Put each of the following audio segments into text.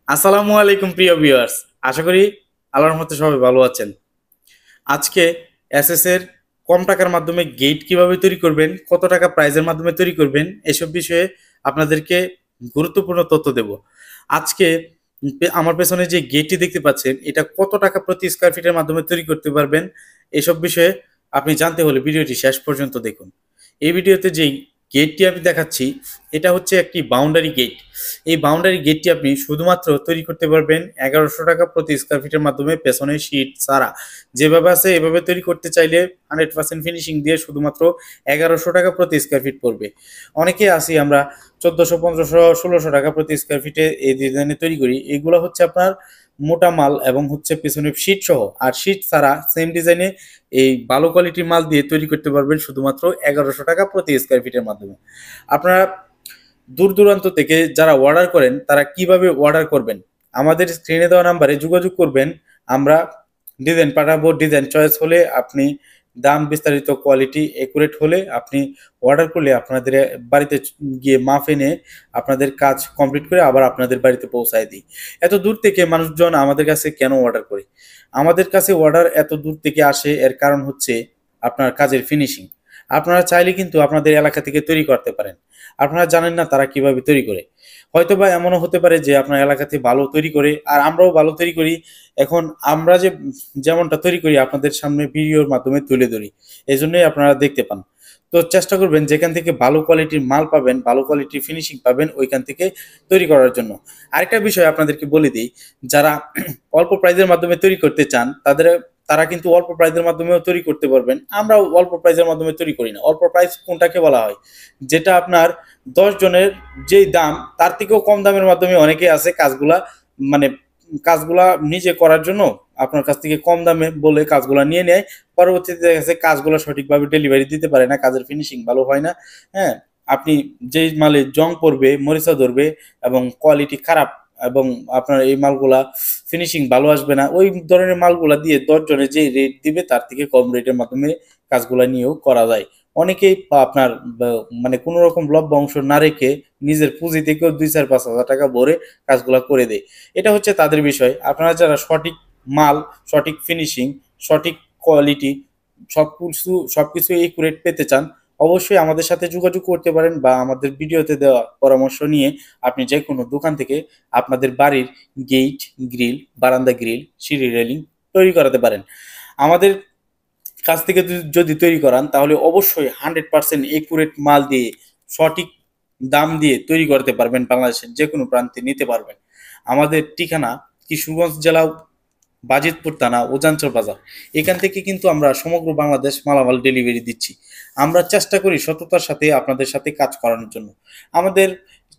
আসসালামু আলাইকুম প্রিয় ভিউয়ার্স। আশা করি আল্লাহর রহমতে সবাই ভালো আছেন। আজকে এসএস এর কম টাকার মাধ্যমে গেট কিভাবে তৈরি করবেন, কত টাকা প্রাইজের মাধ্যমে তৈরি করবেন, এসব বিষয়ে আপনাদেরকে গুরুত্বপূর্ণ তথ্য দেব। আজকে আমার পেছনে যে গেটটি দেখতে পাচ্ছেন, এটা কত টাকা প্রতি স্কয়ার ফিটের মাধ্যমে তৈরি করতে পারবেন, এসব বিষয়ে আপনি জানতে হলে ভিডিওটি শেষ পর্যন্ত দেখুন। এই ভিডিওতে যেই গেটটি আমি দেখাচ্ছি, এটা হচ্ছে একটি বাউন্ডারি গেট। এই বাউন্ডারি গেটটি আপনি শুধুমাত্র তৈরি করতে পারবেন 1100 টাকা প্রতি স্কয়ার ফিটের মাধ্যমে, পেছনে শীট ছাড়া। যেভাবে আছে এভাবে তৈরি করতে চাইলে 100% ফিনিশিং দিয়ে শুধুমাত্র 1100 টাকা প্রতি স্কয়ার ফিট পড়বে। অনেকে আসি আমরা 1400, 1500, 1600 টাকা প্রতি স্কয়ার ফিটে এই ডিজাইনে তৈরি করি। এগুলো হচ্ছে আপনার মোটা মাল এবং হচ্ছে পেছনে শীট সহ। আর শীট ছাড়া সেম ডিজাইনে এই ভালো কোয়ালিটির মাল দিয়ে তৈরি করতে পারবেন শুধুমাত্র 1100 টাকা প্রতি স্কয়ার ফিটের মাধ্যমে। আপনারা দূর দূরান্ত থেকে যারা অর্ডার করেন তারা কিভাবে অর্ডার করবেন, আমাদের স্ক্রিনে দেওয়া নাম্বারে যোগাযোগ করবেন। আমরা ডিজাইন পাঠাবো, ডিজাইন চয়েস হলে আপনি, দাম বিস্তারিত কোয়ালিটি একুরেট হলে আপনি অর্ডার করলে আপনাদের বাড়িতে গিয়ে মাপ এনে আপনাদের কাজ কমপ্লিট করে আবার আপনাদের বাড়িতে পৌঁছায় দিই। এত দূর থেকে মানুষজন আমাদের কাছে কেন অর্ডার করে? আমাদের কাছে অর্ডার এত দূর থেকে আসে, এর কারণ হচ্ছে আপনার কাজের ফিনিশিং। আপনারা চাইলে কিন্তু আপনাদের এলাকা থেকে তৈরি করতে পারেন। আপনারা জানেন না তারা কিভাবে তৈরি করে। হয়তোবা এমনও হতে পারে যে আপনার এলাকাতে ভালো তৈরি করে আর আমরাও ভালো তৈরি করি। এখন আমরা যে যেমনটা তৈরি করি আপনাদের সামনে ভিডিওর মাধ্যমে তুলে ধরি, এই জন্যই আপনারা দেখতে পান। তো চেষ্টা করবেন যেখান থেকে ভালো কোয়ালিটির মাল পাবেন, ভালো কোয়ালিটির ফিনিশিং পাবেন, ওইখান থেকে তৈরি করার জন্য। আরেকটা বিষয় আপনাদেরকে বলে দিই, যারা অল্প প্রাইজের মাধ্যমে তৈরি করতে চান তারা কিন্তু অল্প প্রাইজের মাধ্যমেও তৈরি করতে পারবেন। আমরা অল্প প্রাইজের মাধ্যমে তৈরি করি না। অল্প প্রাইস কোনটাকে বলা হয়? যেটা আপনার 10 জনের যেই দাম তার থেকেও কম দামের মাধ্যমে অনেকে আছে কাজগুলা, মানে কাজগুলা নিজে করার জন্য আপনার কাছ থেকে কম দামে বলে কাজগুলা নিয়ে নেয়। পরবর্তীতে দেখা গেছে কাজগুলো সঠিকভাবে ডেলিভারি দিতে পারে না, কাজের ফিনিশিং ভালো হয় না। হ্যাঁ, আপনি যেই মালে জং পড়বে, মরিচা ধরবে এবং কোয়ালিটি খারাপ, এবং আপনার এই মালগুলা ফিনিশিং ভালো আসবে না, ওই ধরনের মালগুলা দিয়ে 10 জনে যে রেট দিবে তার থেকে কম রেটের মাধ্যমে কাজগুলা নিয়েও করা যায়। অনেকেই আপনার মানে কোনো রকম লভ্য অংশ না রেখে নিজের পুঁজি থেকেও 2-4-5 হাজার টাকা ভরে কাজগুলা করে দেয়। এটা হচ্ছে তাদের বিষয়। আপনারা যারা সঠিক মাল, সঠিক ফিনিশিং, সঠিক কোয়ালিটি, সবকিছু একুরেট পেতে চান, অবশ্যই আমাদের সাথে যোগাযোগ করতে পারেন, বা আমাদের ভিডিওতে দেওয়া পরামর্শ নিয়ে আপনি যে কোনো দোকান থেকে আপনাদের বাড়ির গেট, গ্রিল, বারান্দা গ্রিল, সিঁড়ি রেলিং তৈরি করাতে পারেন। আমাদের কাছ থেকে যদি তৈরি করান তাহলে অবশ্যই 100% একুরেট মাল দিয়ে, সঠিক দাম দিয়ে তৈরি করতে পারবেন, বাংলাদেশের যে কোনো প্রান্তে নিতে পারবেন। আমাদের ঠিকানা কিশোরগঞ্জ জেলা, বাজিতপুর থানা, উজানচর বাজার। এখান থেকে কিন্তু আমরা সমগ্র বাংলাদেশ মালামাল ডেলিভারি দিচ্ছি। আমরা চেষ্টা করি সততার সাথে আপনাদের সাথে কাজ করানোর জন্য। আমাদের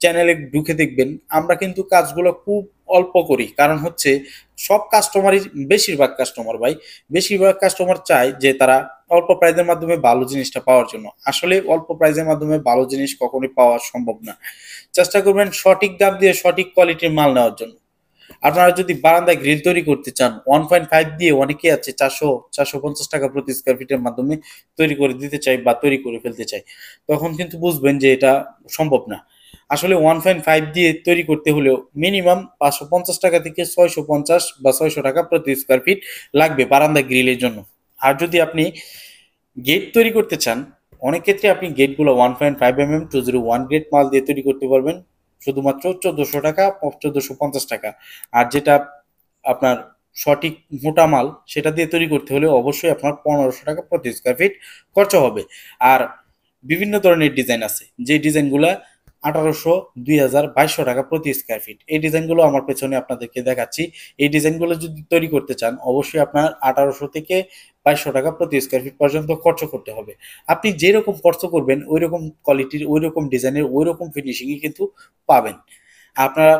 চ্যানেলে ঢুকে দেখবেন আমরা কিন্তু কাজগুলো খুব অল্প করি, কারণ হচ্ছে সব কাস্টমারই, বেশিরভাগ কাস্টমার চায় যে তারা অল্প প্রাইজের মাধ্যমে ভালো জিনিসটা পাওয়ার জন্য। আসলে অল্প প্রাইজের মাধ্যমে ভালো জিনিস কখনোই পাওয়া সম্ভব না। চেষ্টা করবেন সঠিক দাম দিয়ে সঠিক কোয়ালিটির মাল নেওয়ার জন্য। আপনারা যদি বারান্দায় গ্রিল তৈরি করতে চান, 1.5 দিয়ে অনেকে আছে 400-450 টাকা প্রতি স্কয়ার ফিটের মাধ্যমে তৈরি করে দিতে চাই বা তৈরি করে ফেলতে চাই, তখন কিন্তু বুঝবেন যে এটা সম্ভব না। আসলে 1.5 দিয়ে তৈরি করতে হলেও মিনিমাম 550 টাকা থেকে 650 বা 600 টাকা প্রতি স্কয়ার ফিট লাগবে বারান্দা গ্রিলের জন্য। আর যদি আপনি গেট তৈরি করতে চান, অনেক ক্ষেত্রে আপনি গেটগুলো 1.5 201 গ্রেড মাল দিয়ে তৈরি করতে পারবেন শুধুমাত্র 1400 টাকা, 1450 টাকা। আর যেটা আপনার সঠিক মোটা মাল, সেটা দিয়ে তৈরি করতে হলে অবশ্যই আপনার 1500 টাকা প্রতি স্কয়ার ফিট খরচা হবে। আর বিভিন্ন ধরনের ডিজাইন আছে, যে ডিজাইনগুলা 1800, 2000, 2200 টাকা প্রতি স্কয়ার ফিট। এই ডিজাইনগুলো আমার পেছনে আপনাদেরকে দেখাচ্ছি। এই ডিজাইনগুলো যদি তৈরি করতে চান অবশ্যই আপনার 1800 থেকে 2200 টাকা প্রতি স্কয়ার ফিট পর্যন্ত খরচ করতে হবে। আপনি যেরকম খরচ করবেন ওই রকম কোয়ালিটির, ওই রকম ডিজাইনের, ওই রকম ফিনিশিংই কিন্তু পাবেন। আপনারা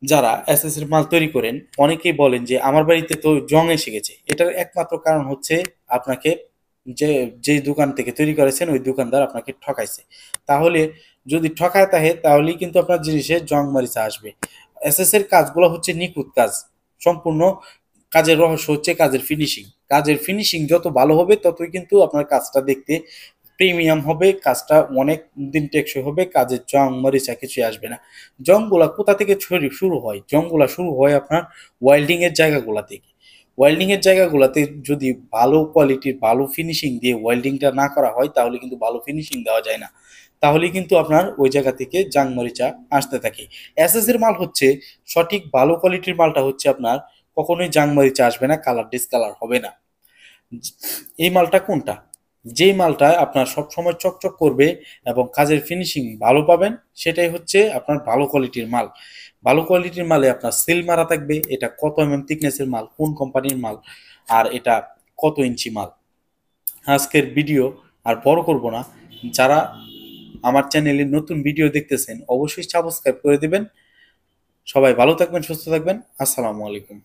যারা এসএস এর মাল তৈরি করেন অনেকেই বলেন যে আমার বাড়িতে তো জং এসে গেছে। এটার একমাত্র কারণ হচ্ছে আপনাকে যে যে দোকান থেকে তৈরি করেছেন ওই দোকানদার আপনাকে ঠকাইছে। তাহলে যদি ঠকায় থাকে তাহলেই কিন্তু আপনার জিনিসে জং মরিচা আসবে। এসএস এর কাজগুলো হচ্ছে নিখুঁত কাজ, সম্পূর্ণ। কাজের রহস্য হচ্ছে কাজের ফিনিশিং। কাজের ফিনিশিং যত ভালো হবে ততই কিন্তু আপনার কাজটা দেখতে প্রিমিয়াম হবে, কাজটা অনেক দিন টেকসই হবে, কাজের জং মরিচা কিছুই আসবে না। জংগুলা কোথা থেকে শুরু হয়? জংগুলা শুরু হয় আপনার ওয়েল্ডিং এর জায়গাগুলা থেকে। ওয়েল্ডিং এর জায়গাগুলাতে যদি ভালো কোয়ালিটির ভালো ফিনিশিং দিয়ে ওয়েল্ডিংটা না করা হয় তাহলে কিন্তু ভালো ফিনিশিং দেওয়া যায় না, তাহলে কিন্তু আপনার ওই জায়গা থেকে জাং মরিচা আসতে থাকে। এসএস এর মাল হচ্ছে সঠিক ভালো কোয়ালিটির মালটা হচ্ছে আপনার কখনোই জাং মরিচা আসবে না, কালার ডিসকালার হবে না। এই মালটা কোনটা? যেই মালটা আপনার সবসময় চকচক করবে এবং কাজের ফিনিশিং ভালো পাবেন, সেটাই হচ্ছে আপনার ভালো কোয়ালিটির মাল। ভালো কোয়ালিটির মালে আপনার সিল মারা থাকবে, এটা কত থিকনেসের মাল, কোন কোম্পানির মাল, আর এটা কত ইঞ্চি মাল। আজকের ভিডিও আর বড় করব না। যারা আমার চ্যানেলে নতুন ভিডিও দেখতেছেন অবশ্যই সাবস্ক্রাইব করে দিবেন। সবাই ভালো থাকবেন, সুস্থ থাকবেন। আসসালামু আলাইকুম।